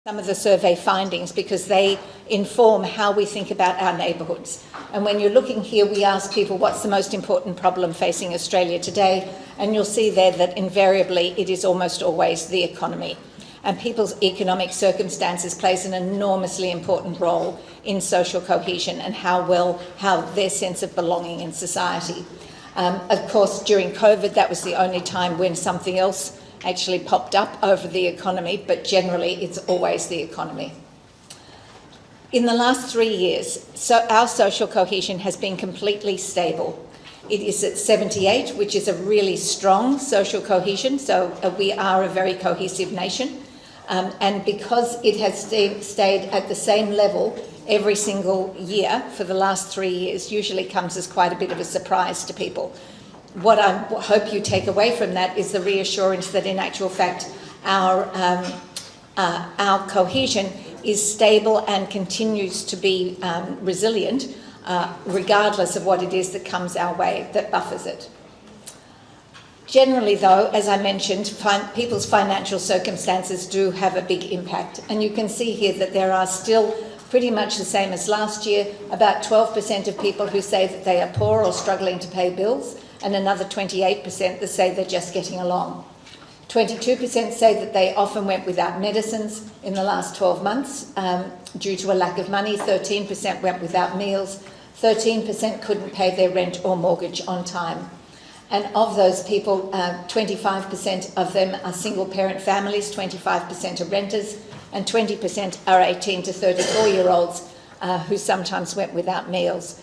some of the survey findings because they inform how we think about our neighbourhoods. And when you're looking here, we ask people what's the most important problem facing Australia today, and you'll see there that invariably it is almost always the economy. And people's economic circumstances plays an enormously important role in social cohesion and how their sense of belonging in society. Of course, during COVID, that was the only time when something else actually popped up over the economy, but generally it's always the economy. In the last 3 years, our social cohesion has been completely stable. It is at 78, which is a really strong social cohesion, so we are a very cohesive nation. And because it has stayed at the same level every single year for the last 3 years, usually comes as quite a bit of a surprise to people. What I hope you take away from that is the reassurance that in actual fact our cohesion is stable and continues to be resilient regardless of what it is that comes our way that buffers it. Generally though, as I mentioned, people's financial circumstances do have a big impact, and you can see here that there are still pretty much the same as last year, about 12% of people who say that they are poor or struggling to pay bills, and another 28% that say they're just getting along. 22% say that they often went without medicines in the last 12 months due to a lack of money. 13% went without meals. 13% couldn't pay their rent or mortgage on time. And of those people, 25% of them are single-parent families, 25% are renters, and 20% are 18 to 34-year-olds who sometimes went without meals.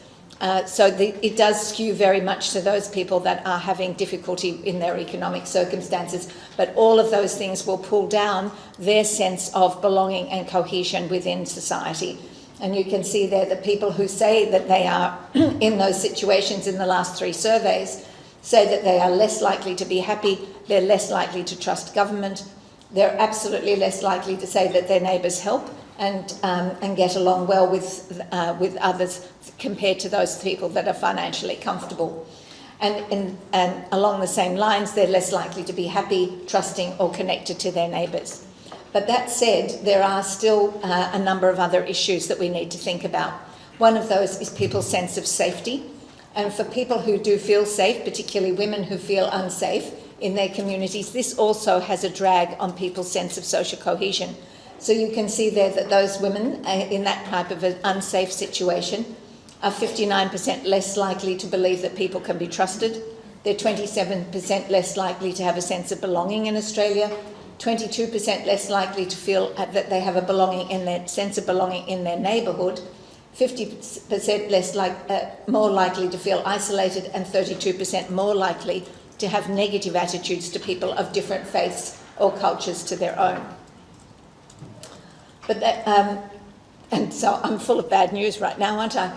So it does skew very much to those people that are having difficulty in their economic circumstances, but all of those things will pull down their sense of belonging and cohesion within society. And you can see there that people who say that they are in those situations in the last 3 surveys say that they are less likely to be happy, they're less likely to trust government, they're absolutely less likely to say that their neighbours help and get along well with others compared to those people that are financially comfortable. And along the same lines, they're less likely to be happy, trusting or connected to their neighbours. But that said, there are still a number of other issues that we need to think about. One of those is people's sense of safety. And for people who do feel safe, particularly women who feel unsafe in their communities, this also has a drag on people's sense of social cohesion. So you can see there that those women in that type of an unsafe situation are 59% less likely to believe that people can be trusted. They're 27% less likely to have a sense of belonging in Australia, 22% less likely to feel that they have a belonging in their sense of belonging in their neighbourhood, 50% more likely to feel isolated, and 32% more likely to have negative attitudes to people of different faiths or cultures to their own. But and so I'm full of bad news right now, aren't I?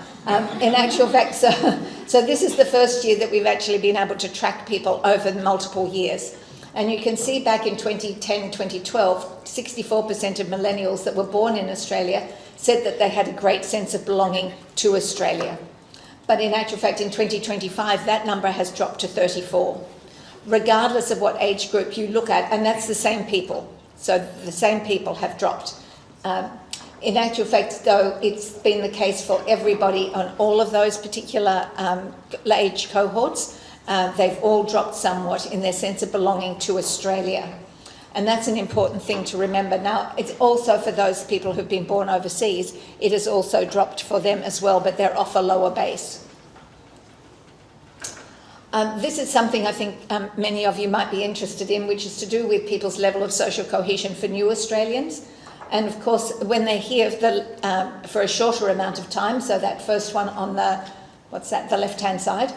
In actual fact, so this is the first year that we've actually been able to track people over multiple years. And you can see back in 2010, 2012, 64% of millennials that were born in Australia said that they had a great sense of belonging to Australia. But in actual fact, in 2025, that number has dropped to 34, regardless of what age group you look at, and that's the same people. So the same people have dropped. In actual fact, though, it's been the case for everybody on all of those particular age cohorts. They've all dropped somewhat in their sense of belonging to Australia. And that's an important thing to remember. Now, it's also for those people who've been born overseas, it has also dropped for them as well, but they're off a lower base. This is something I think many of you might be interested in, which is to do with people's level of social cohesion for new Australians. And of course, when they're here for a shorter amount of time, so that first one on the left-hand side,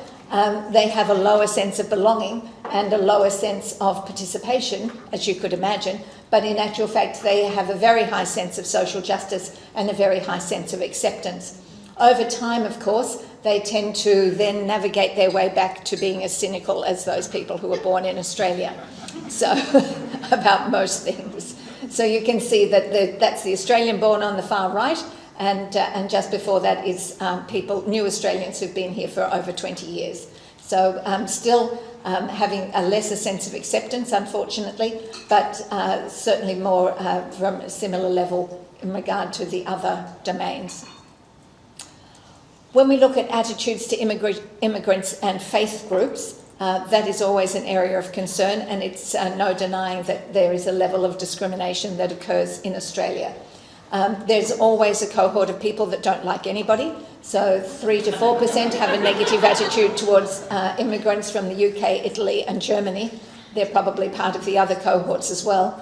they have a lower sense of belonging and a lower sense of participation, as you could imagine, but in actual fact they have a very high sense of social justice and a very high sense of acceptance. Over time, of course, they tend to then navigate their way back to being as cynical as those people who were born in Australia, so about most things. So you can see that that's the Australian born on the far right, and just before that is new Australians who've been here for over 20 years. So still having a lesser sense of acceptance, unfortunately, but certainly more from a similar level in regard to the other domains. When we look at attitudes to immigrants and faith groups, that is always an area of concern, and it's no denying that there is a level of discrimination that occurs in Australia. There's always a cohort of people that don't like anybody, so 3 to 4% have a negative attitude towards immigrants from the UK, Italy and Germany. They're probably part of the other cohorts as well.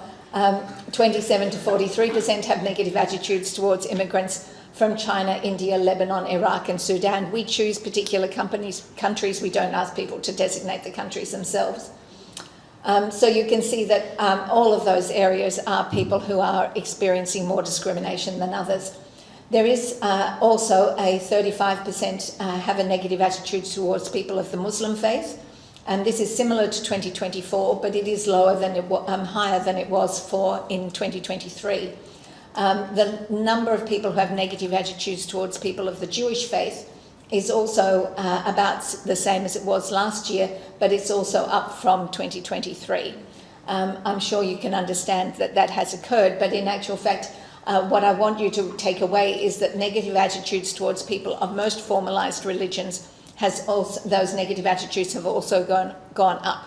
27 to 43% have negative attitudes towards immigrants from China, India, Lebanon, Iraq and Sudan. We choose particular countries. We don't ask people to designate the countries themselves. So you can see that all of those areas are people who are experiencing more discrimination than others. There is also a 35% have a negative attitude towards people of the Muslim faith, and this is similar to 2024, but it is lower than higher than it was in 2023. The number of people who have negative attitudes towards people of the Jewish faith is also about the same as it was last year, but it's also up from 2023. I'm sure you can understand that that has occurred, but in actual fact, what I want you to take away is that negative attitudes towards people of most formalised religions those negative attitudes have also gone up.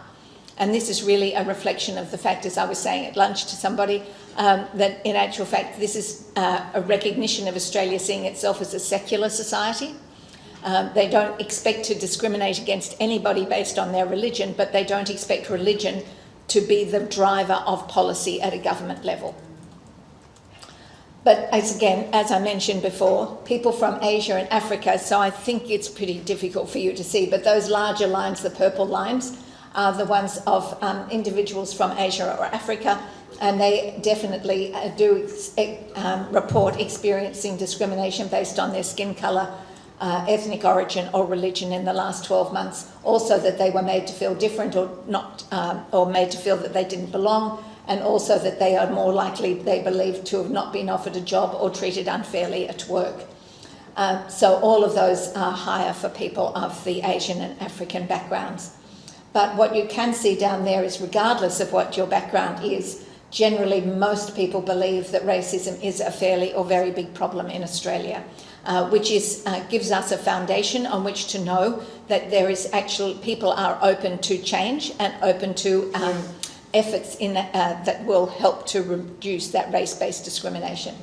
And this is really a reflection of the fact, as I was saying at lunch to somebody, that in actual fact this is a recognition of Australia seeing itself as a secular society. They don't expect to discriminate against anybody based on their religion, but they don't expect religion to be the driver of policy at a government level. But as I mentioned before, people from Asia and Africa, so I think it's pretty difficult for you to see, but those larger lines, the purple lines, are the ones of individuals from Asia or Africa, and they definitely do report experiencing discrimination based on their skin colour, ethnic origin or religion in the last 12 months. Also that they were made to feel different or not, or made to feel that they didn't belong, and also that they are more likely, they believe, to have not been offered a job or treated unfairly at work. So all of those are higher for people of the Asian and African backgrounds. But what you can see down there is, regardless of what your background is, generally most people believe that racism is a fairly or very big problem in Australia, which gives us a foundation on which to know that there is people are open to change and open to efforts that will help to reduce that race-based discrimination.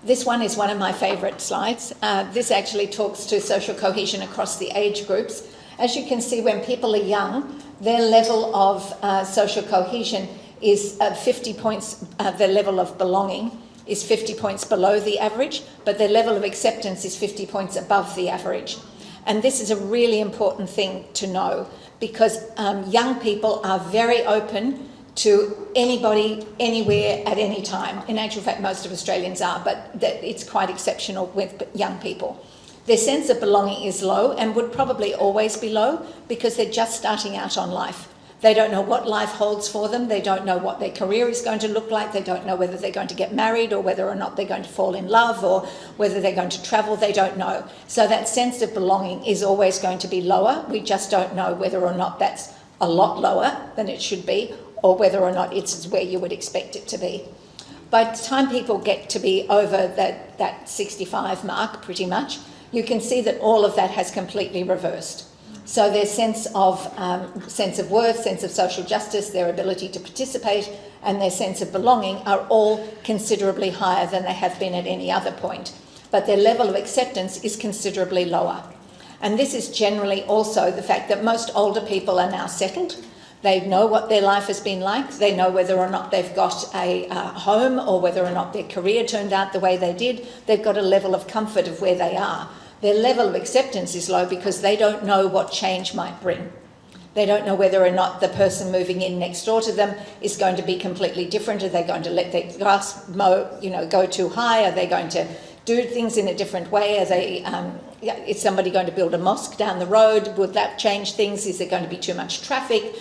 This one is one of my favourite slides. This actually talks to social cohesion across the age groups. As you can see, when people are young, their level of social cohesion is 50 points, their level of belonging is 50 points below the average, but their level of acceptance is 50 points above the average. And this is a really important thing to know, because young people are very open to anybody, anywhere, at any time. In actual fact, most of Australians are, but it's quite exceptional with young people. Their sense of belonging is low and would probably always be low because they're just starting out on life. They don't know what life holds for them. They don't know what their career is going to look like. They don't know whether they're going to get married or whether or not they're going to fall in love or whether they're going to travel. They don't know. So that sense of belonging is always going to be lower. We just don't know whether or not that's a lot lower than it should be or whether or not it's where you would expect it to be. By the time people get to be over that 65 mark, pretty much, you can see that all of that has completely reversed. So their sense of worth, sense of social justice, their ability to participate, and their sense of belonging are all considerably higher than they have been at any other point. But their level of acceptance is considerably lower. And this is generally also the fact that most older people are now settled. They know what their life has been like. They know whether or not they've got a home or whether or not their career turned out the way they did. They've got a level of comfort of where they are. Their level of acceptance is low because they don't know what change might bring. They don't know whether or not the person moving in next door to them is going to be completely different. Are they going to let their grass go too high? Are they going to do things in a different way? Is somebody going to build a mosque down the road? Would that change things? Is there going to be too much traffic?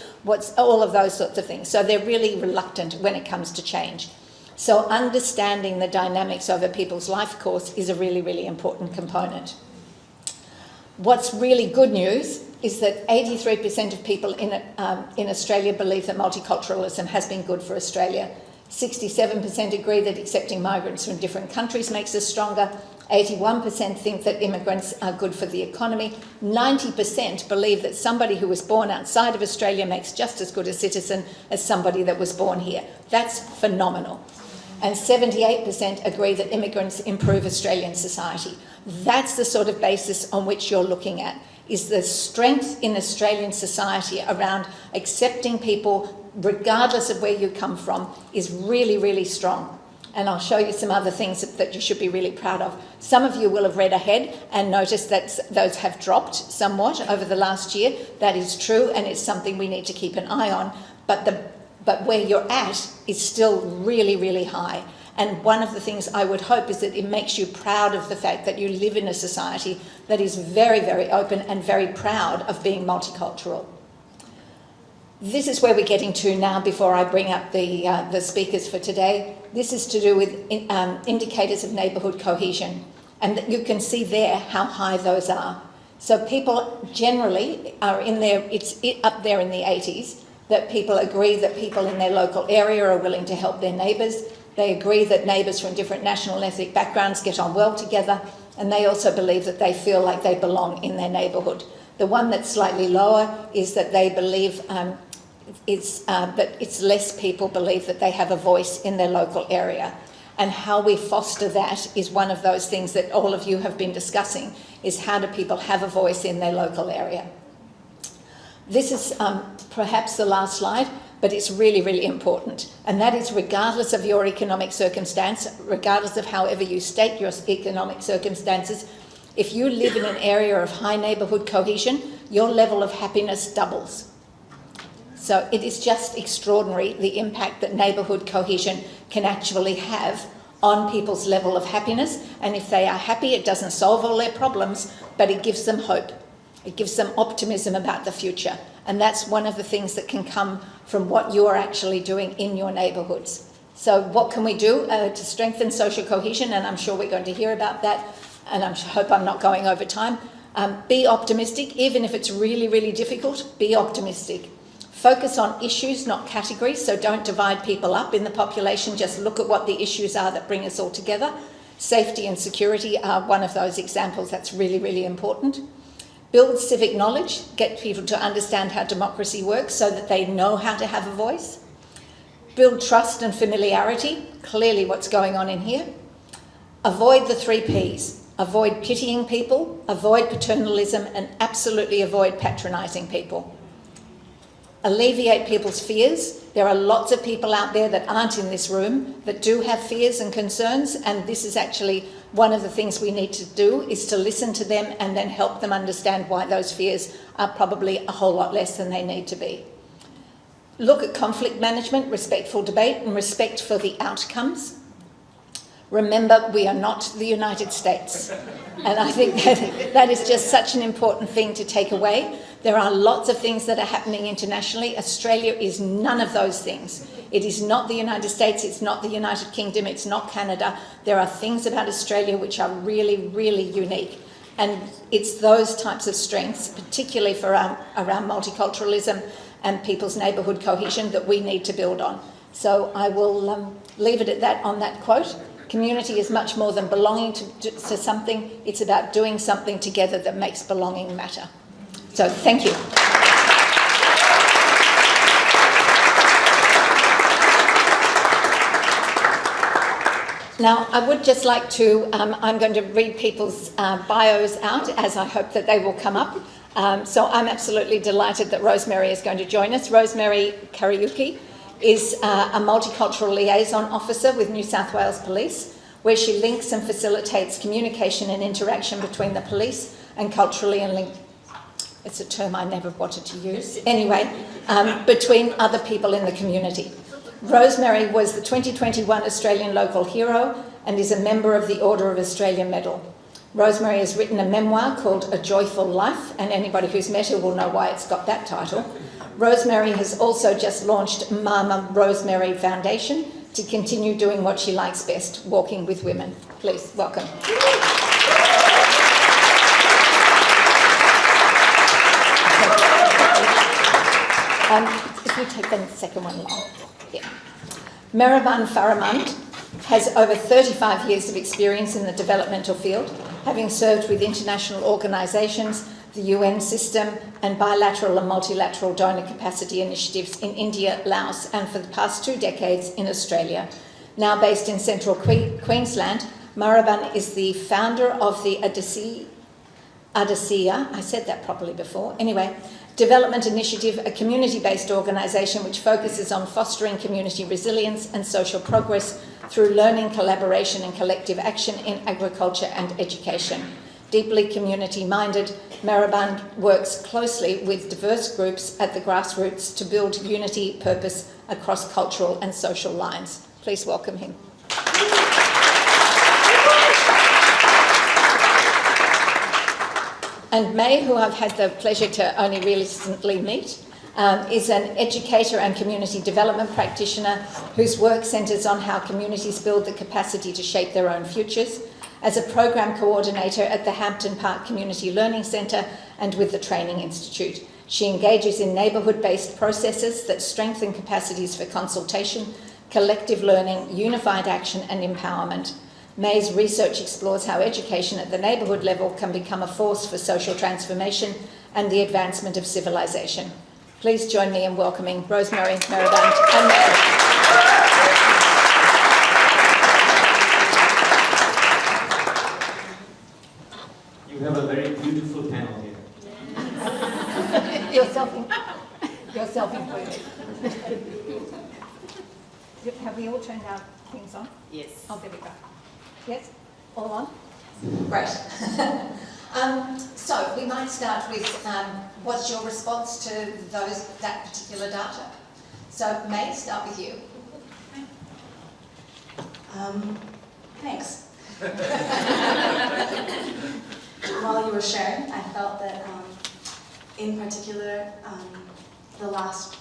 All of those sorts of things. So they're really reluctant when it comes to change. So understanding the dynamics of a people's life course is a really, really important component. What's really good news is that 83% of people in Australia believe that multiculturalism has been good for Australia. 67% agree that accepting migrants from different countries makes us stronger. 81% think that immigrants are good for the economy. 90% believe that somebody who was born outside of Australia makes just as good a citizen as somebody that was born here. That's phenomenal. And 78% agree that immigrants improve Australian society. That's the sort of basis on which you're looking at, is the strength in Australian society around accepting people regardless of where you come from is really, really strong. And I'll show you some other things that you should be really proud of. Some of you will have read ahead and noticed that those have dropped somewhat over the last year. That is true, and it's something we need to keep an eye on. But where you're at is still really, really high. And one of the things I would hope is that it makes you proud of the fact that you live in a society that is very, very open and very proud of being multicultural. This is where we're getting to now before I bring up the speakers for today. This is to do with indicators of neighbourhood cohesion. And you can see there how high those are. So people generally are in there, it's up there in the 80s, that people agree that people in their local area are willing to help their neighbours. They agree that neighbours from different national and ethnic backgrounds get on well together. And they also believe that they feel like they belong in their neighbourhood. The one that's slightly lower is that they believe that it's less people believe that they have a voice in their local area. And how we foster that is one of those things that all of you have been discussing, is how do people have a voice in their local area. This is perhaps the last slide, but it's really, really important. And that is regardless of your economic circumstance, regardless of however you state your economic circumstances, if you live in an area of high neighbourhood cohesion, your level of happiness doubles. So it is just extraordinary the impact that neighbourhood cohesion can actually have on people's level of happiness. And if they are happy, it doesn't solve all their problems, but it gives them hope. It gives them optimism about the future. And that's one of the things that can come from what you are actually doing in your neighbourhoods. So what can we do to strengthen social cohesion? And I'm sure we're going to hear about that. And I hope I'm not going over time. Be optimistic, even if it's really, really difficult, be optimistic. Focus on issues, not categories, so don't divide people up in the population, just look at what the issues are that bring us all together. Safety and security are one of those examples that's really, really important. Build civic knowledge, get people to understand how democracy works so that they know how to have a voice. Build trust and familiarity, clearly what's going on in here. Avoid the 3 Ps. Avoid pitying people, avoid paternalism, and absolutely avoid patronising people. Alleviate people's fears. There are lots of people out there that aren't in this room that do have fears and concerns, and this is actually one of the things we need to do, is to listen to them and then help them understand why those fears are probably a whole lot less than they need to be. Look at conflict management, respectful debate, and respect for the outcomes. Remember, we are not the United States. And I think that is just such an important thing to take away. There are lots of things that are happening internationally. Australia is none of those things. It is not the United States, it's not the United Kingdom, it's not Canada. There are things about Australia which are really, really unique. And it's those types of strengths, particularly for around multiculturalism and people's neighbourhood cohesion, that we need to build on. So I will leave it at that on that quote. Community is much more than belonging to something. It's about doing something together that makes belonging matter. So thank you. Now, I would just like to, I'm going to read people's bios out, as I hope that they will come up. So I'm absolutely delighted that Rosemary is going to join us. Rosemary Kariuki is a multicultural liaison officer with New South Wales Police, where she links and facilitates communication and interaction between the police and culturally and linked, it's a term I never wanted to use, anyway, between other people in the community. Rosemary was the 2021 Australian Local Hero and is a member of the Order of Australia Medal. Rosemary has written a memoir called A Joyful Life, and anybody who's met her will know why it's got that title. Rosemary has also just launched Mama Rosemary Foundation to continue doing what she likes best, walking with women. Please, welcome. If we take the second one along. Yeah. Mehraban Farahmand has over 35 years of experience in the developmental field, having served with international organisations, the UN system, and bilateral and multilateral donor capacity initiatives in India, Laos, and for the past 2 decades in Australia. Now based in central Queensland, Mehraban is the founder of the Adasiyyih, I said that properly before, anyway, Development Initiative, a community-based organisation which focuses on fostering community resilience and social progress through learning, collaboration and collective action in agriculture and education. Deeply community-minded, Mehraban works closely with diverse groups at the grassroots to build unity, purpose across cultural and social lines. Please welcome him. And May, who I've had the pleasure to only recently meet, is an educator and community development practitioner whose work centres on how communities build the capacity to shape their own futures. As a program coordinator at the Hampton Park Community Learning Centre and with the Training Institute, she engages in neighbourhood-based processes that strengthen capacities for consultation, collective learning, unified action and empowerment. May's research explores how education at the neighbourhood level can become a force for social transformation and the advancement of civilization. Please join me in welcoming Rosemary, Mehraban and May. You have a very beautiful panel here. You're self-included. Have we all turned our things on? Yes. Oh, there we go. Yes? All on? Great. So we might start with what's your response to that particular data? So May, start with you. Thanks. While you were sharing, I felt that in particular the last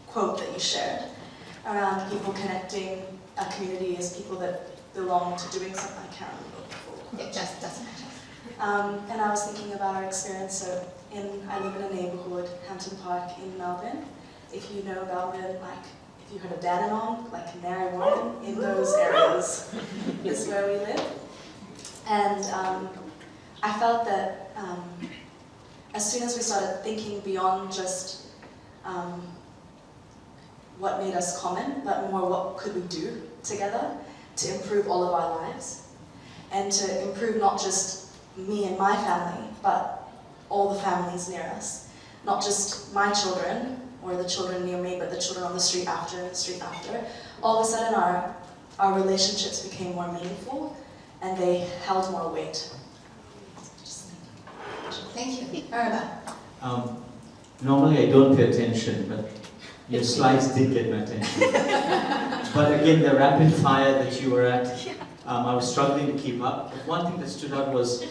quote that you shared around people connecting a community as people that belong to doing something. I can't remember the full quote. It just doesn't matter. And I was thinking about our experience. So I live in a neighbourhood, Hampton Park in Melbourne. If you know Melbourne, like if you heard of Dandenong, like Canary Wharf, in those areas is where we live. And I felt that as soon as we started thinking beyond just what made us common, but more what could we do together to improve all of our lives, and to improve not just me and my family, but all the families near us. Not just my children, or the children near me, but the children on the street after and the street after. All of a sudden our relationships became more meaningful, and they held more weight. Thank you. Mehraban. Normally I don't pay attention, but your slides did get my attention. But again, the rapid fire that you were at, I was struggling to keep up. But one thing that stood out was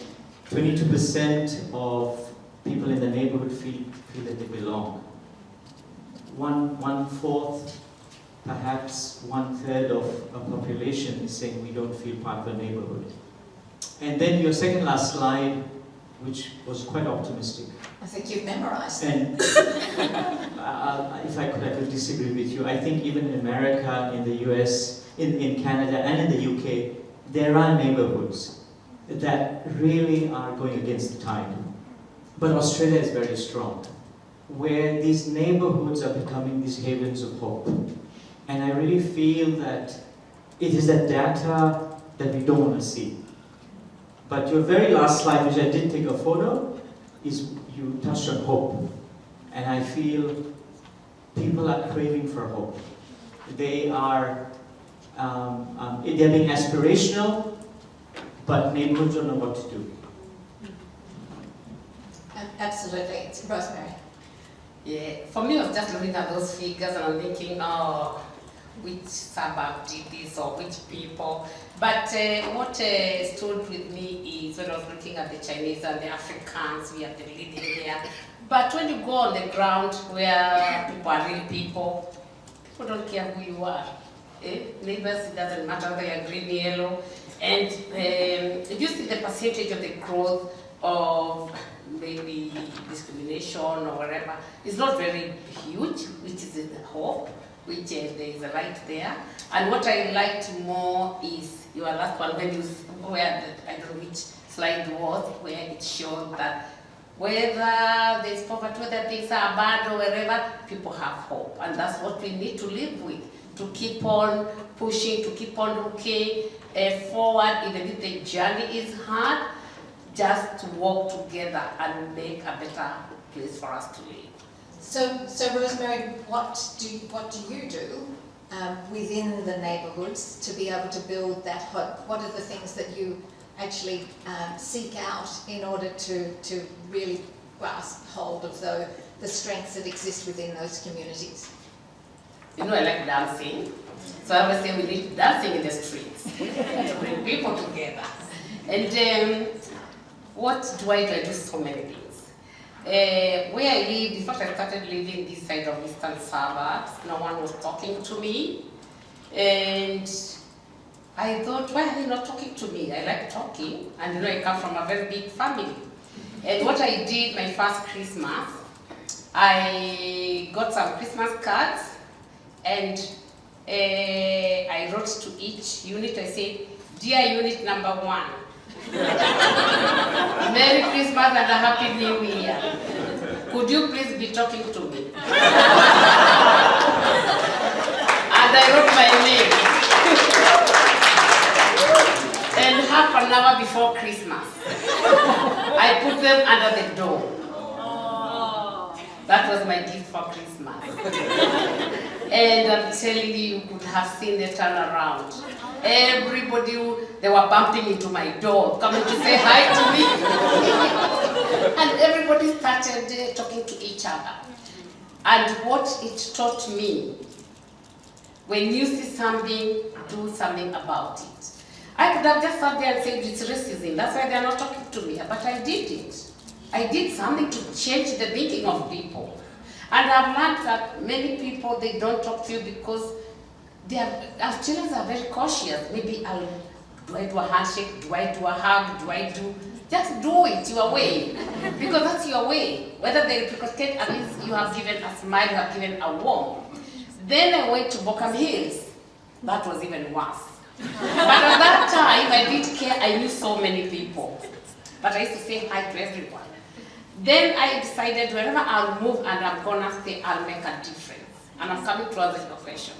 22% of people in the neighbourhood feel that they belong. One fourth, perhaps 1/3 of a population is saying we don't feel part of the neighbourhood. And then your second last slide, which was quite optimistic. I think you've memorised it. And if I could disagree with you. I think even in America, in the US, in Canada and in the UK, there are neighbourhoods that really are going against the tide. But Australia is very strong, where these neighbourhoods are becoming these havens of hope. And I really feel that it is that data that we don't want to see. But your very last slide, which I did take a photo, is you touched on hope. And I feel people are craving for hope. They are they're being aspirational, but neighbourhoods don't know what to do. Absolutely. It's Rosemary. Yeah, for me, I was just looking at those figures and I'm thinking, oh, which suburb did this or which people. But what stood with me is when I was looking at the Chinese and the Africans, we are the leading here. But when you go on the ground where people are real people don't care who you are. Neighbors, it doesn't matter whether you're green, yellow. And if you see the percentage of the growth of maybe discrimination or whatever, is not very huge, which is the hope, which there is a light there. And what I liked more is your last one, when you, where the, I don't know which slide was, where it showed that whether there's poverty, whether things are bad or wherever, people have hope. And that's what we need to live with, to keep on pushing, to keep on looking forward, even if the journey is hard, just to work together and make a better place for us to live. So Rosemary, what do you do within the neighbourhoods to be able to build that hope? What are the things that you actually seek out in order to really grasp hold of the strengths that exist within those communities? You know, I like dancing, so I always say we need dancing in the streets to bring people together. And what do? I do so many things. Where I live, before I started living this side of eastern suburbs, no one was talking to me. And I thought, why are they not talking to me? I like talking, and you know, I come from a very big family. And what I did, my first Christmas, I got some Christmas cards, and I wrote to each unit, I said, "Dear unit number 1, Merry Christmas and a Happy New Year. Could you please be talking to me?" And I wrote my name. And half an hour before Christmas, I put them under the door. That was my gift for Christmas. And I'm telling you, you could have seen the turnaround. Everybody, they were bumping into my door, coming to say hi to me. And everybody started talking to each other. And what it taught me, when you see something, do something about it. I could have just sat there and said it's racism, that's why they're not talking to me, but I did it. I did something to change the thinking of people. And I've learned that many people, they don't talk to you because our children are very cautious. Maybe do I do a handshake, do I do a hug, just do it your way, because that's your way. Whether they reciprocate, at least you have given a smile, you have given a warm. Then I went to Bochum Hills. That was even worse. But at that time, I didn't care, I knew so many people. But I used to say hi to everyone. Then I decided wherever I'll move and I'm gonna stay, I'll make a difference. And I'm coming to answer your question.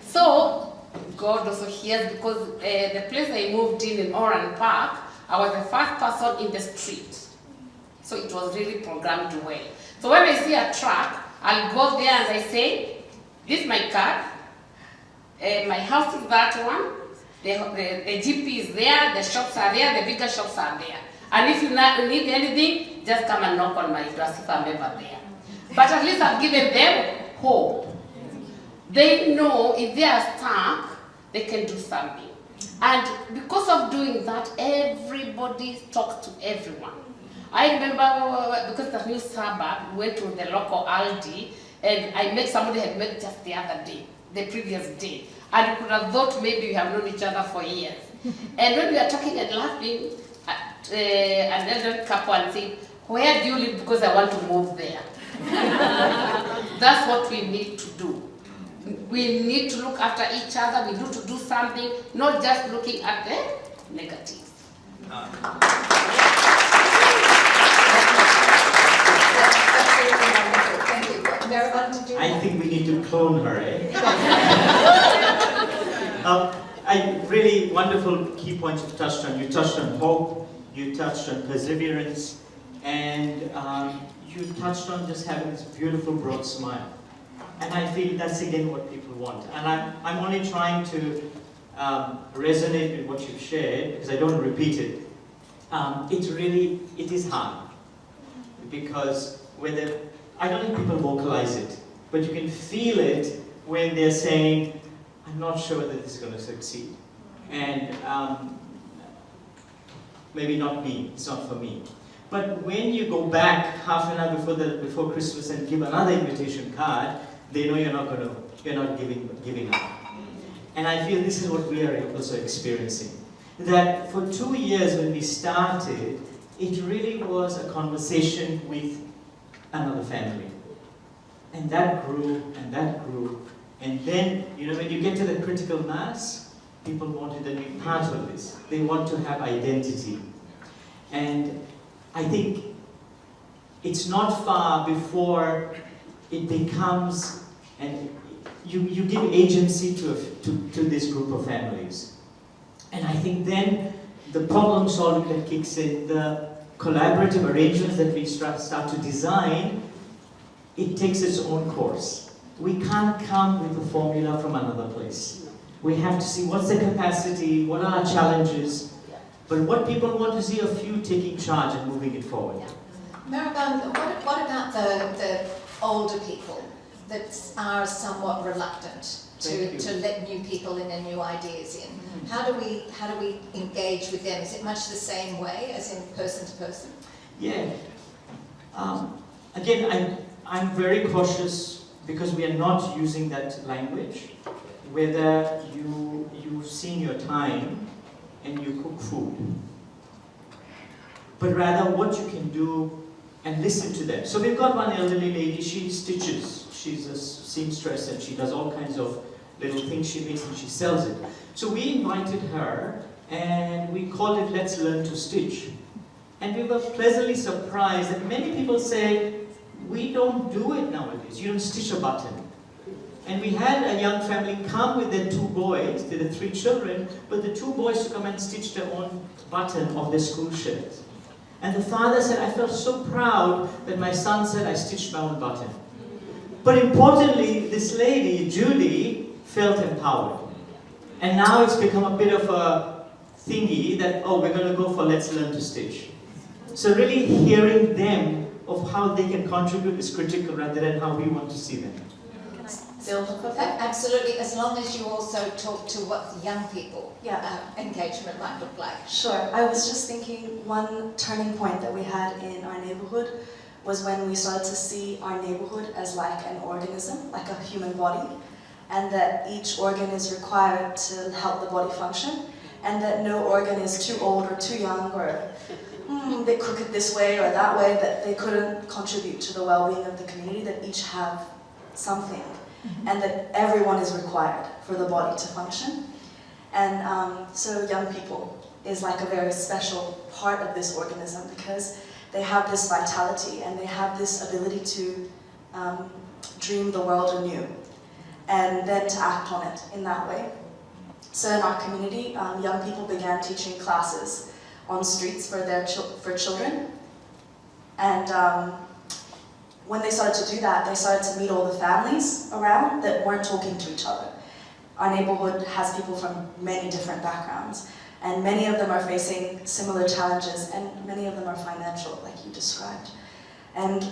So, God also hears, because the place I moved in Oran Park, I was the first person in the street. So it was really programmed well. So when I see a truck, I'll go there and I say, this is my card, my house is that one, the GP is there, the shops are there, the bigger shops are there. And if you need anything, just come and knock on my door, if I'm ever there. But at least I've given them hope. They know if they are stuck, they can do something. And because of doing that, everybody talks to everyone. I remember, because the new suburb, we went to the local Aldi, and I met somebody I had met just the other day, the previous day. And you could have thought maybe we have known each other for years. And when we are talking and laughing, an elderly couple and saying, "Where do you live? Because I want to move there." That's what we need to do. We need to look after each other. We need to do something, not just looking at the negative. Thank you. Mehraban, did you? I think we need to clone her, eh? Really wonderful key points you touched on. You touched on hope, you touched on perseverance, and you touched on just having this beautiful broad smile. And I feel that's again what people want. And I'm only trying to resonate with what you've shared, because I don't repeat it. It is hard. Because I don't think people vocalize it, but you can feel it when they're saying, "I'm not sure whether this is going to succeed." And maybe not me, it's not for me. But when you go back half an hour before Christmas and give another invitation card, they know you're not giving up. And I feel this is what we are also experiencing. That for 2 years when we started, it really was a conversation with another family. And that grew, and that grew. And then, you know, when you get to the critical mass, people wanted to be part of this. They want to have identity. And I think it's not far before it becomes, and you give agency to this group of families. And I think then the problem solving that kicks in, the collaborative arrangements that we start to design, it takes its own course. We can't come with a formula from another place. We have to see what's the capacity, what are our challenges, but what people want to see a few taking charge and moving it forward. Mehraban, what about the older people that are somewhat reluctant to let new people in and new ideas in? How do we engage with them? Is it much the same way as in person to person? Yeah. Again, I'm very cautious because we are not using that language. Whether you've seen your time and you cook food, but rather what you can do and listen to them. So we've got one elderly lady, she stitches. She's a seamstress and she does all kinds of little things she makes and she sells it. So we invited her and we called it Let's Learn to Stitch. And we were pleasantly surprised that many people say, we don't do it nowadays, you don't stitch a button. And we had a young family come with their 2 boys, they had 3 children, but the 2 boys to come and stitch their own button of their school shirt. And the father said, I felt so proud that my son said I stitched my own button. But importantly, this lady, Judy, felt empowered. And now it's become a bit of a thingy that, oh, we're going to go for Let's Learn to Stitch. So really hearing them of how they can contribute is critical rather than how we want to see them. Absolutely, as long as you also talk to what the young people engagement might look like. Sure. I was just thinking one turning point that we had in our neighborhood was when we started to see our neighborhood as like an organism, like a human body, and that each organ is required to help the body function, and that no organ is too old or too young or a bit crooked this way or that way, that they couldn't contribute to the well-being of the community, that each have something. And that everyone is required for the body to function. And so young people is like a very special part of this organism because they have this vitality and they have this ability to dream the world anew and then to act on it in that way. So in our community, young people began teaching classes on streets for children. And when they started to do that, they started to meet all the families around that weren't talking to each other. Our neighborhood has people from many different backgrounds, and many of them are facing similar challenges, and many of them are financial, like you described. And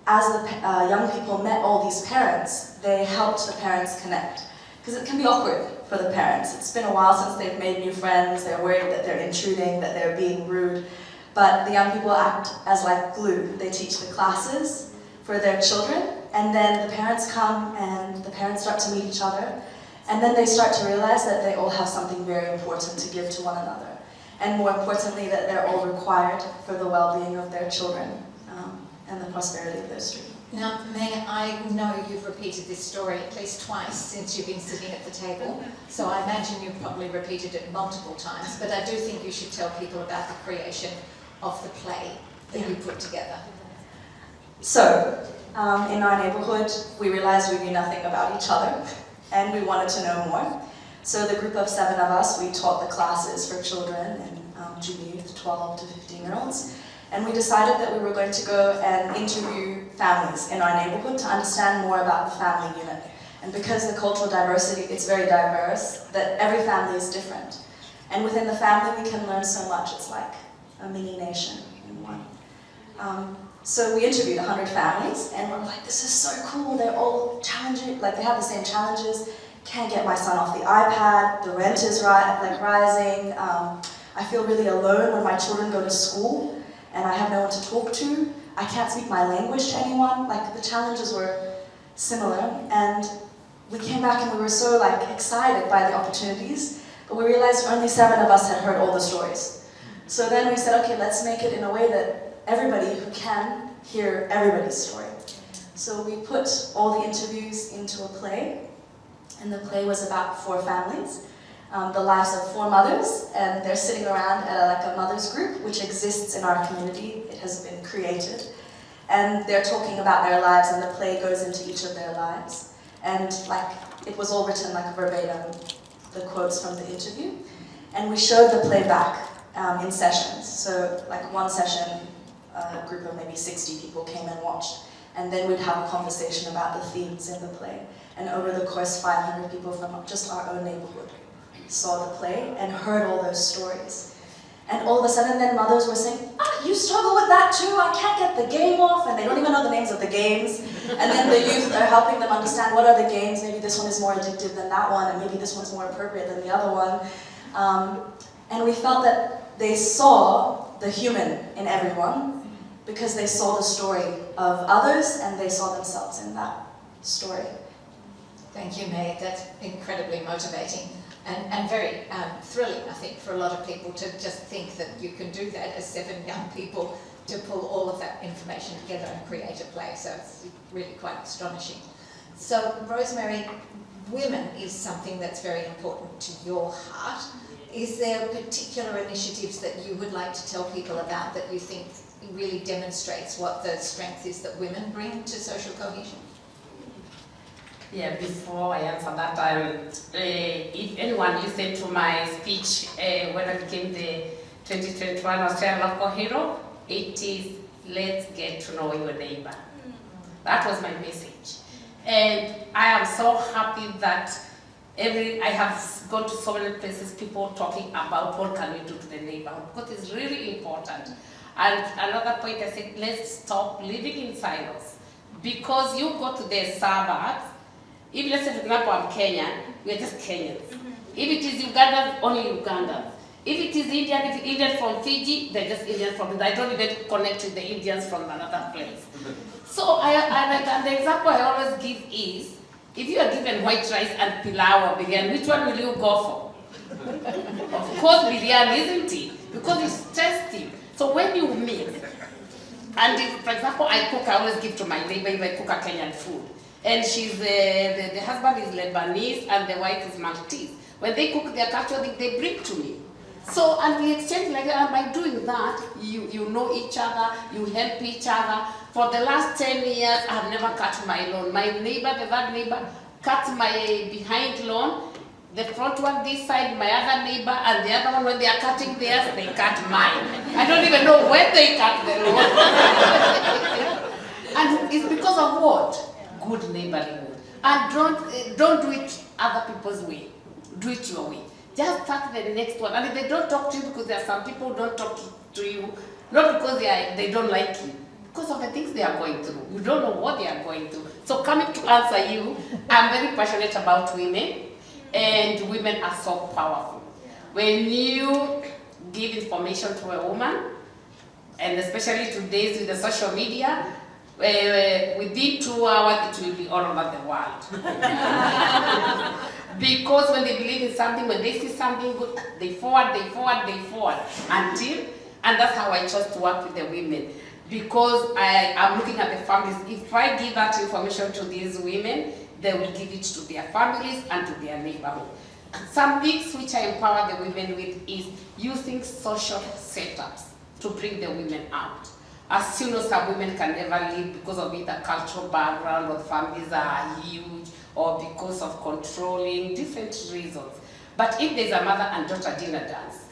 as the young people met all these parents, they helped the parents connect. Because it can be awkward for the parents. It's been a while since they've made new friends, they're worried that they're intruding, that they're being rude. But the young people act as like glue. They teach the classes for their children, and then the parents come and the parents start to meet each other, and then they start to realize that they all have something very important to give to one another, and more importantly that they're all required for the well-being of their children and the prosperity of their street. Now, May, I know you've repeated this story at least twice since you've been sitting at the table, so I imagine you've probably repeated it multiple times, but I do think you should tell people about the creation of the play that you put together. So, in our neighborhood, we realized we knew nothing about each other, and we wanted to know more. So the group of 7 of us, we taught the classes for children and junior youth, 12 to 15-year-olds, and we decided that we were going to go and interview families in our neighborhood to understand more about the family unit. And because the cultural diversity is very diverse, that every family is different. And within the family, we can learn so much. It's like a mini nation in one. So we interviewed 100 families, and we're like, this is so cool, they're all challenging, like they have the same challenges. Can't get my son off the iPad, the rent is rising, I feel really alone when my children go to school, and I have no one to talk to. I can't speak my language to anyone. Like, the challenges were similar, and we came back and we were so like excited by the opportunities, but we realized only 7 of us had heard all the stories. So then we said, okay, let's make it in a way that everybody who can hear everybody's story. So we put all the interviews into a play, and the play was about 4 families, the lives of 4 mothers, and they're sitting around at like a mother's group, which exists in our community. It has been created. And they're talking about their lives, and the play goes into each of their lives. And like, it was all written like verbatim, the quotes from the interview. And we showed the play back in sessions. So like one session, a group of maybe 60 people came and watched. And then we'd have a conversation about the themes in the play. And over the course, 500 people from just our own neighborhood saw the play and heard all those stories. And all of a sudden then mothers were saying, you struggle with that too, I can't get the game off, and they don't even know the names of the games. And then the youth are helping them understand what are the games, maybe this one is more addictive than that one, and maybe this one's more appropriate than the other one. And we felt that they saw the human in everyone, because they saw the story of others and they saw themselves in that story. Thank you, May. That's incredibly motivating and very thrilling, I think, for a lot of people to just think that you can do that as 7 young people, to pull all of that information together and create a play. So it's really quite astonishing. So, Rosemary, women is something that's very important to your heart. Is there particular initiatives that you would like to tell people about that you think really demonstrates what the strength is that women bring to social cohesion? Yeah, before I answer that, if anyone listened to my speech when I became the 2021 Australian Local Hero, it is, let's get to know your neighbor. That was my message. And I am so happy that I have gone to so many places, people talking about what can we do to the neighborhood, because it's really important. And another point I said, let's stop living in silos. Because you go to the suburbs, if let's say for example I'm Kenyan, we're just Kenyans. If it is Uganda, only Ugandans. If it is Indian, if Indian from Fiji, they're just Indian from, I don't even connect with the Indians from another place. So and the example I always give is, if you are given white rice and pilau or biryani, which one will you go for? Of course biryani, isn't it? Because it's tasty. So when you mix, and if, for example, I cook, I always give to my neighbor if I cook a Kenyan food. And she's the husband is Lebanese and the wife is Maltese. When they cook their cultural thing, they bring to me. So, and we exchange like that, and by doing that, you know each other, you help each other. For the last 10 years, I have never cut my lawn. My neighbor, the third neighbor, cut my behind lawn. The front one this side, my other neighbor, and the other one, when they are cutting theirs, they cut mine. I don't even know when they cut the lawn. And it's because of what? Good neighborhood. And don't do it other people's way. Do it your way. Just start the next one. And if they don't talk to you, because there are some people who don't talk to you, not because they don't like you, because of the things they are going through. You don't know what they are going through. So coming to answer you, I'm very passionate about women, and women are so powerful. When you give information to a woman, and especially today's with the social media, within 2 hours it will be all over the world. Because when they believe in something, when they see something good, they forward, until, and that's how I chose to work with the women. Because I am looking at the families. If I give that information to these women, they will give it to their families and to their neighborhood. Some things which I empower the women with is using social setups to bring the women out. As you know, some women can never leave because of either cultural background or families are huge, or because of controlling, different reasons. But if there's a mother and daughter dinner dance,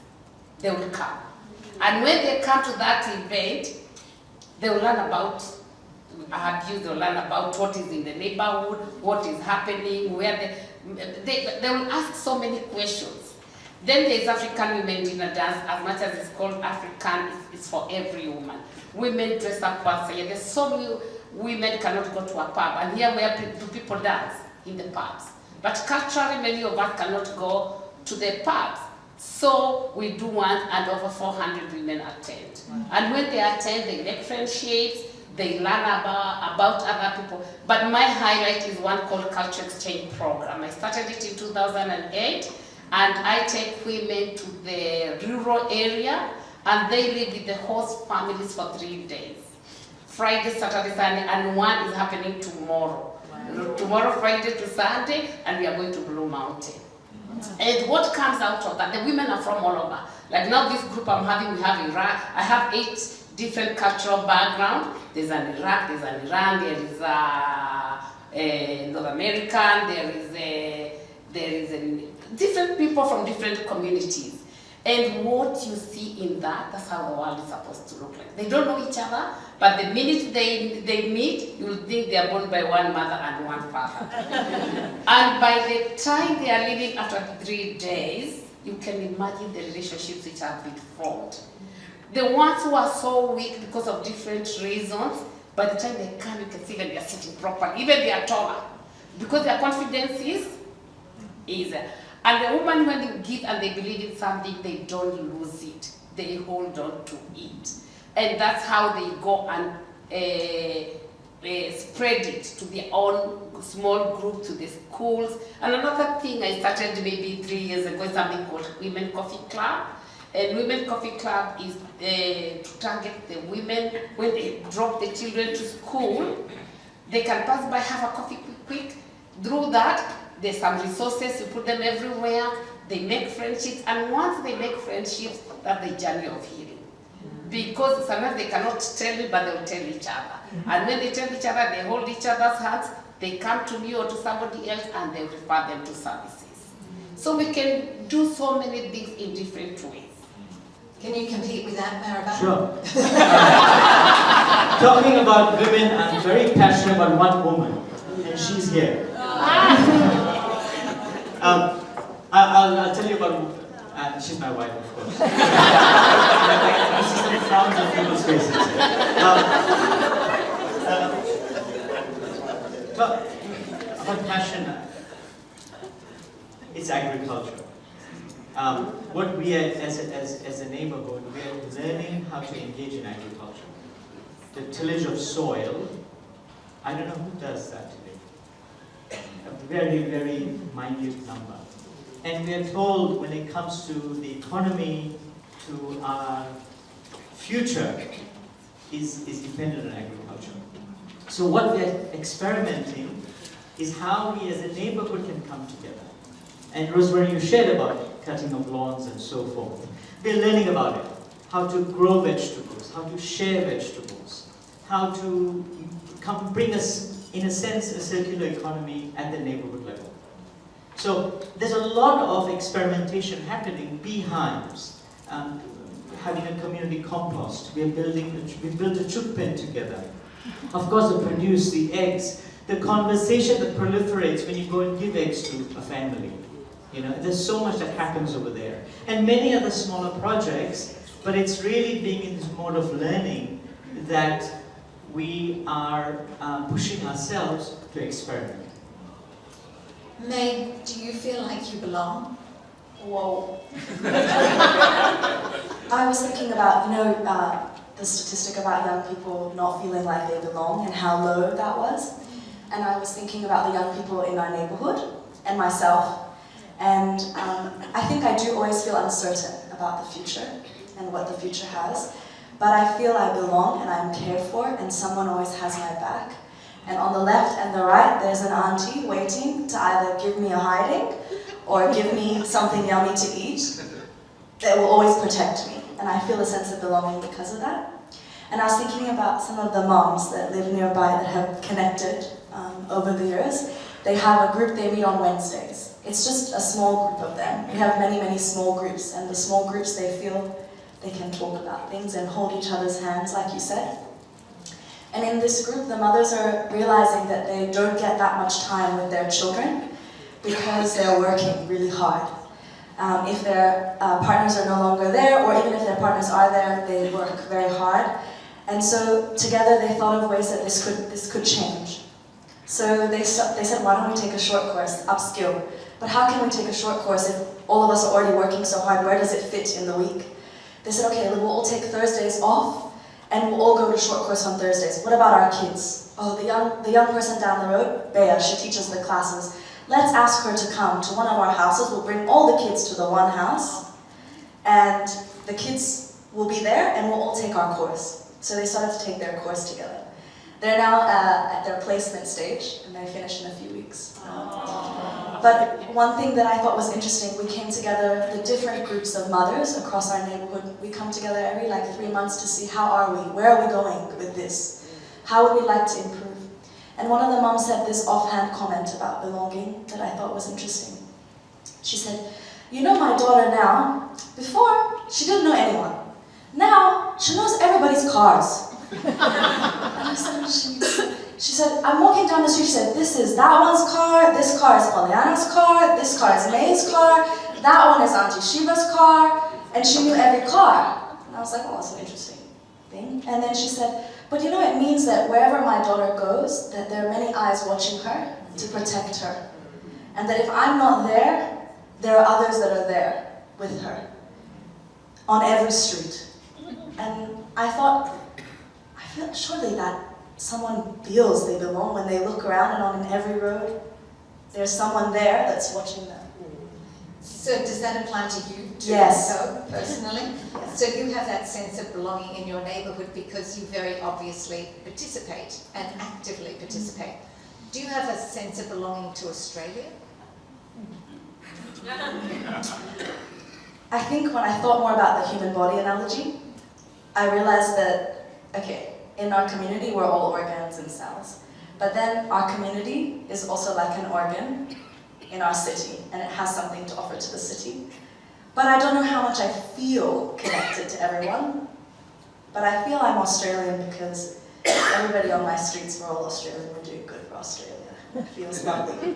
they will come. And when they come to that event, they will learn about abuse, they will learn about what is in the neighborhood, what is happening, where they will ask so many questions. Then there's African Women Dinner Dance. As much as it's called African, it's for every woman. Women dress up once a year. There's so many women cannot go to a pub, and here where do people dance? In the pubs. But culturally, many of us cannot go to the pubs. So we do one, and over 400 women attend. And when they attend, they make friendships, they learn about other people. But my highlight is one called Culture Exchange Program. I started it in 2008, and I take women to the rural area, and they live with the host families for 3 days. Friday, Saturday, Sunday, and one is happening tomorrow. Wow. Tomorrow, Friday to Sunday, and we are going to Blue Mountain. And what comes out of that, the women are from all over. Like now this group I'm having, we have Iraq. I have 8 different cultural backgrounds. There's an Iraq, there's an Iran, there is a North American, there is a different people from different communities. And what you see in that, that's how the world is supposed to look like. They don't know each other, but the minute they meet, you'll think they are born by one mother and one father. And by the time they are living after 3 days, you can imagine the relationships which have been formed. The ones who are so weak because of different reasons, by the time they come, you can see that they are sitting properly, even they are taller, because their confidence is easier. And the woman, when they give and they believe in something, they don't lose it. They hold on to it. And that's how they go and spread it to their own small group, to the schools. And another thing I started maybe 3 years ago is something called Women Coffee Club. And Women Coffee Club is to target the women when they drop the children to school. They can pass by, have a coffee quick. Through that, there's some resources, you put them everywhere, they make friendships, and once they make friendships, that's the journey of healing. Because sometimes they cannot tell you, but they'll tell each other. And when they tell each other, they hold each other's hands, they come to me or to somebody else, and they refer them to services. So we can do so many things in different ways. Can you compete with that, Mehraban? Sure. Talking about women, I'm very passionate about one woman, and she's here. I'll tell you about, she's my wife, of course. I see some frowns on people's faces. About passion, it's agriculture. What we are, as a neighborhood, we are learning how to engage in agriculture. The tillage of soil, I don't know who does that today. A very, very minute number. And we are told when it comes to the economy, to our future, is dependent on agriculture. So what we are experimenting is how we as a neighborhood can come together. And Rosemary, you shared about cutting of lawns and so forth. We're learning about it. How to grow vegetables, how to share vegetables, how to bring us, in a sense, a circular economy at the neighborhood level. So there's a lot of experimentation happening. Beehives, having a community compost. We built a chook pen together. Of course, to produce the eggs. The conversation that proliferates when you go and give eggs to a family. You know, there's so much that happens over there. And many other smaller projects, but it's really being in this mode of learning that we are pushing ourselves to experiment. May, do you feel like you belong? Whoa. I was thinking about, the statistic about young people not feeling like they belong and how low that was. And I was thinking about the young people in our neighborhood and myself. And I think I do always feel uncertain about the future and what the future has. But I feel I belong and I'm cared for and someone always has my back. And on the left and the right, there's an auntie waiting to either give me a hiding or give me something yummy to eat that will always protect me. And I feel a sense of belonging because of that. And I was thinking about some of the moms that live nearby that have connected over the years. They have a group they meet on Wednesdays. It's just a small group of them. We have many, many small groups, and the small groups, they feel they can talk about things and hold each other's hands, like you said. And in this group, the mothers are realizing that they don't get that much time with their children because they're working really hard. If their partners are no longer there, or even if their partners are there, they work very hard. And so together they thought of ways that this could change. So they said, why don't we take a short course, upskill? But how can we take a short course if all of us are already working so hard? Where does it fit in the week? They said, okay, we'll all take Thursdays off, and we'll all go to short course on Thursdays. What about our kids? Oh, the young person down the road, Bea, she teaches the classes. Let's ask her to come to one of our houses. We'll bring all the kids to the one house, and the kids will be there and we'll all take our course. So they started to take their course together. They're now at their placement stage, and they finish in a few weeks. But one thing that I thought was interesting, we came together, the different groups of mothers across our neighborhood, we come together every 3 months to see how are we, where are we going with this? How would we like to improve? And one of the moms said this offhand comment about belonging that I thought was interesting. She said, you know my daughter now, before she didn't know anyone. Now she knows everybody's cars. And I said, she said, I'm walking down the street, she said, this is that one's car, this car is Pollyanna's car, this car is May's car, that one is Auntie Shiva's car, and she knew every car. And I was like, oh, that's an interesting thing. And then she said, but you know, it means that wherever my daughter goes, that there are many eyes watching her to protect her. And that if I'm not there, there are others that are there with her on every street. And I thought, surely that someone feels they belong when they look around and on every road, there's someone there that's watching them. So does that apply to you too? Yes. So personally? Yes. So you have that sense of belonging in your neighbourhood because you very obviously participate and actively participate. Do you have a sense of belonging to Australia? I think when I thought more about the human body analogy, I realized that, okay, in our community we're all organs and cells, but then our community is also like an organ in our city, and it has something to offer to the city. But I don't know how much I feel connected to everyone, but I feel I'm Australian because everybody on my streets, we're all Australian, we're doing good for Australia. It feels lovely.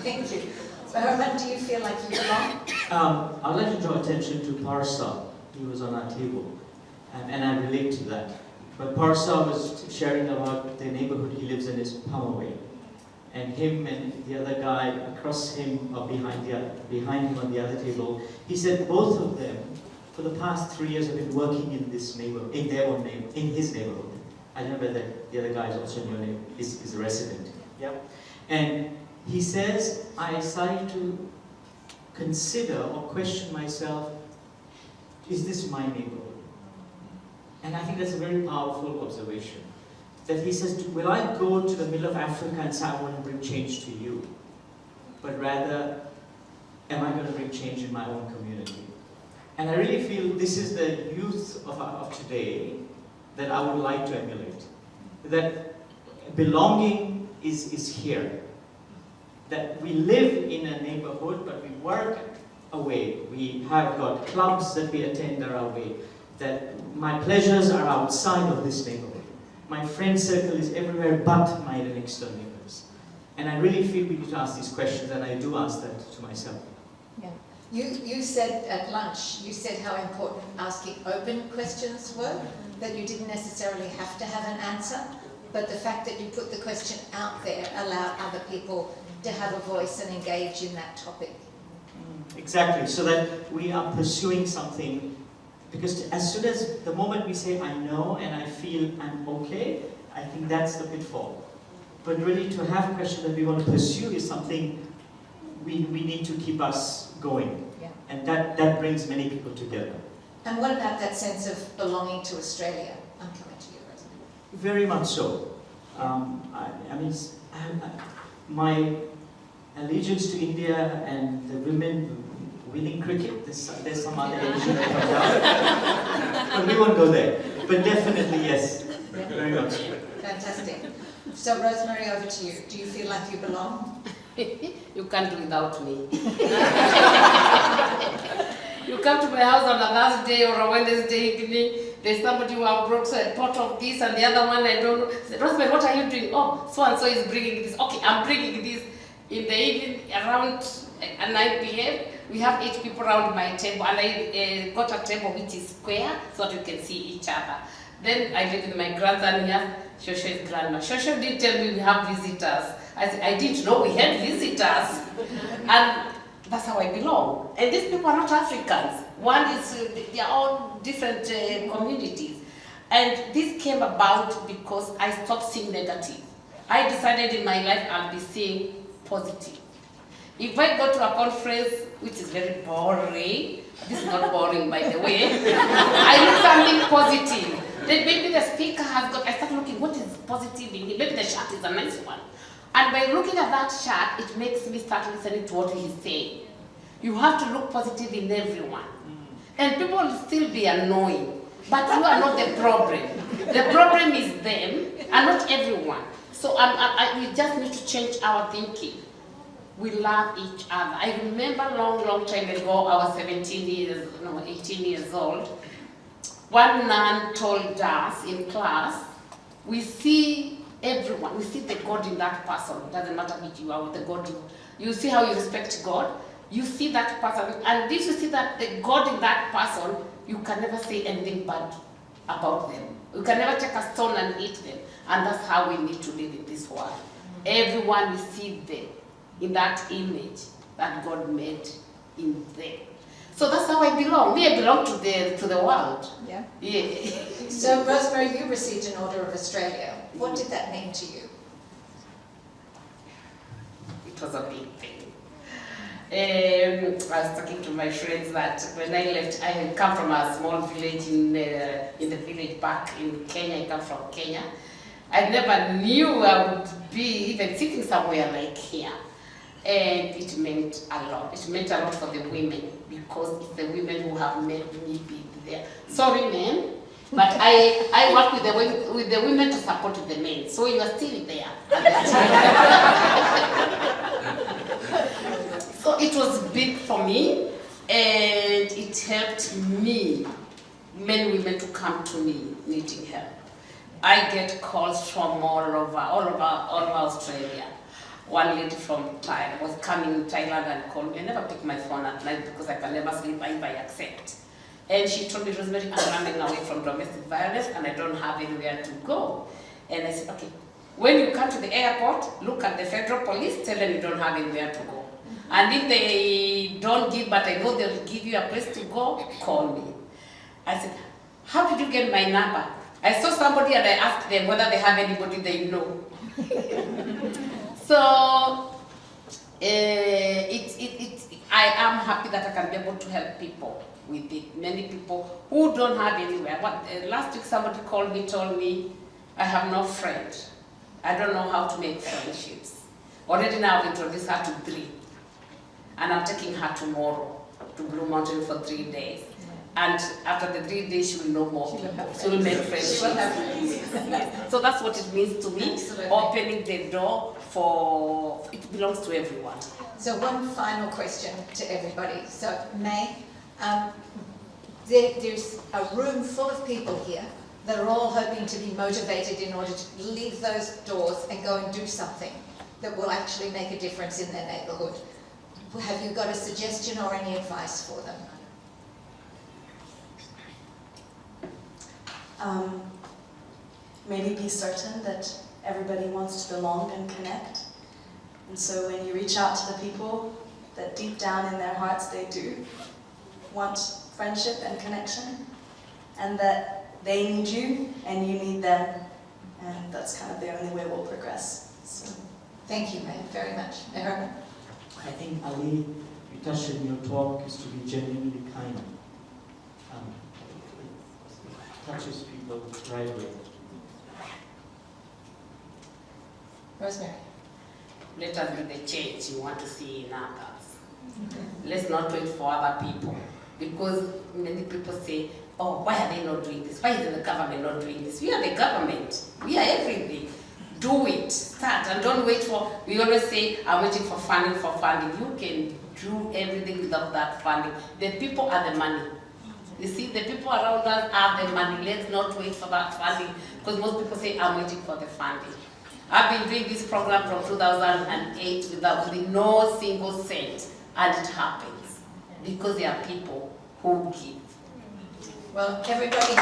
Thank you. Mehraban, do you feel like you belong? I'd like to draw attention to Parsa. He was on our table, and I relate to that. But Parsa was sharing about the neighborhood he lives in is Pamaway. And him and the other guy across him or behind him on the other table, he said both of them for the past 3 years have been working in this neighborhood, in their own neighborhood, in his neighborhood. I don't know whether the other guy is also in your neighborhood, is a resident. Yeah. And he says, I started to consider or question myself, is this my neighborhood? And I think that's a very powerful observation. That he says, will I go to the middle of Africa and say, I want to bring change to you? But rather, am I going to bring change in my own community? And I really feel this is the youth of today that I would like to emulate. That belonging is here. That we live in a neighborhood, but we work away. We have got clubs that we attend are away. That my pleasures are outside of this neighborhood. My friend circle is everywhere but my next door neighbors. And I really feel we need to ask these questions, and I do ask that to myself. Yeah. You said at lunch, you said how important asking open questions were, that you didn't necessarily have to have an answer, but the fact that you put the question out there allowed other people to have a voice and engage in that topic. Exactly, so that we are pursuing something. Because as soon as the moment we say, I know and I feel I'm okay, I think that's the pitfall. But really to have a question that we want to pursue is something we need to keep us going. Yeah. And that brings many people together. And what about that sense of belonging to Australia? I'm coming to you, Rosemary. Very much so. My allegiance to India and the women winning cricket, there's some other Asian that comes out. But we won't go there. But definitely, yes. Yeah. Very much. Fantastic. So, Rosemary, over to you. Do you feel like you belong? You can't do without me. You come to my house on a Thursday or a Wednesday evening, there's somebody who have brought a pot of this and the other one, I don't know. Say, Rosemary, what are you doing? Oh, so-and-so is bringing this. Okay, I'm bringing this. In the evening, around 9 p.m., we have 8 people around my table, and I got a table which is square so that we can see each other. Then I live with my grandson here, Shosho's grandma. Shosho did tell me we have visitors. I didn't know we had visitors. And that's how I belong. And these people are not Africans. One is, they are all different communities. And this came about because I stopped seeing negative. I decided in my life I'll be seeing positive. If I go to a conference, which is very boring, this is not boring by the way, I look something positive. Then maybe the speaker has got, I start looking, what is positive in it? Maybe the shirt is a nice one. And by looking at that shirt, it makes me start listening to what he's saying. You have to look positive in everyone. And people will still be annoying, but you are not the problem. The problem is them and not everyone. So we just need to change our thinking. We love each other. I remember long time ago, I was 18 years old. One nun told us in class, we see everyone, we see the God in that person. It doesn't matter which you are, the God you see how you respect God, you see that person, and if you see that the God in that person, you can never say anything bad about them. You can never take a stone and eat them. And that's how we need to live in this world. Everyone, we see them in that image that God made in them. So that's how I belong. I belong to the world. Yeah. Yeah. So, Rosemary, you received an Order of Australia. What did that mean to you? It was a big thing. I was talking to my friends that when I left, I had come from a small village in the village back in Kenya. I come from Kenya. I never knew I would be even sitting somewhere like here. And it meant a lot. It meant a lot for the women because it's the women who have made me be there. Sorry, men, but I work with the women to support the men. So you are still there. So it was big for me, and it helped me, many women to come to me needing help. I get calls from all over Australia. One lady from Thailand was coming in Thailand and called me. I never pick my phone at night because I can never sleep if I accept. And she told me, Rosemary, I'm running away from domestic violence and I don't have anywhere to go. And I said, okay, when you come to the airport, look at the federal police, tell them you don't have anywhere to go. And if they don't give, but I know they'll give you a place to go, call me. I said, how did you get my number? I saw somebody and I asked them whether they have anybody they know. So, I am happy that I can be able to help people with it. Many people who don't have anywhere. Last week somebody called me, told me, I have no friend. I don't know how to make friendships. Already now I've introduced her to 3. And I'm taking her tomorrow to Blue Mountain for 3 days. And after the 3 days, she will know more people. She will make friends. So that's what it means to me, absolutely. Opening the door for, it belongs to everyone. So one final question to everybody. So May, there's a room full of people here that are all hoping to be motivated in order to leave those doors and go and do something that will actually make a difference in their neighbourhood. Have you got a suggestion or any advice for them? Maybe be certain that everybody wants to belong and connect. And so when you reach out to the people that deep down in their hearts they do want friendship and connection, and that they need you and you need them, and that's kind of the only way we'll progress. So. Thank you, May, very much. Mehraban? I think, Ali, you touched in your talk is to be genuinely kind. It touches people right away. Rosemary? Let us do the change you want to see in others. Let's not wait for other people. Because many people say, oh, why are they not doing this? Why is the government not doing this? We are the government. We are everything. Do it. Start. And don't wait for, we always say, I'm waiting for funding for funding. You can do everything without that funding. The people are the money. You see, the people around us are the money. Let's not wait for that funding. Because most people say, I'm waiting for the funding. I've been doing this program from 2008 without no single cent. And it happens. Because there are people who give. Well, everybody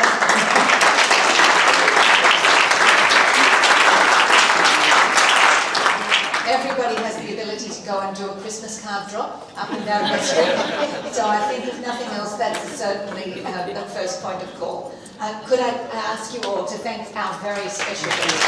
has the ability to go and do a Christmas card drop up and down the street. So I think if nothing else, that's certainly the first point of call. Could I ask you all to thank our very special guests?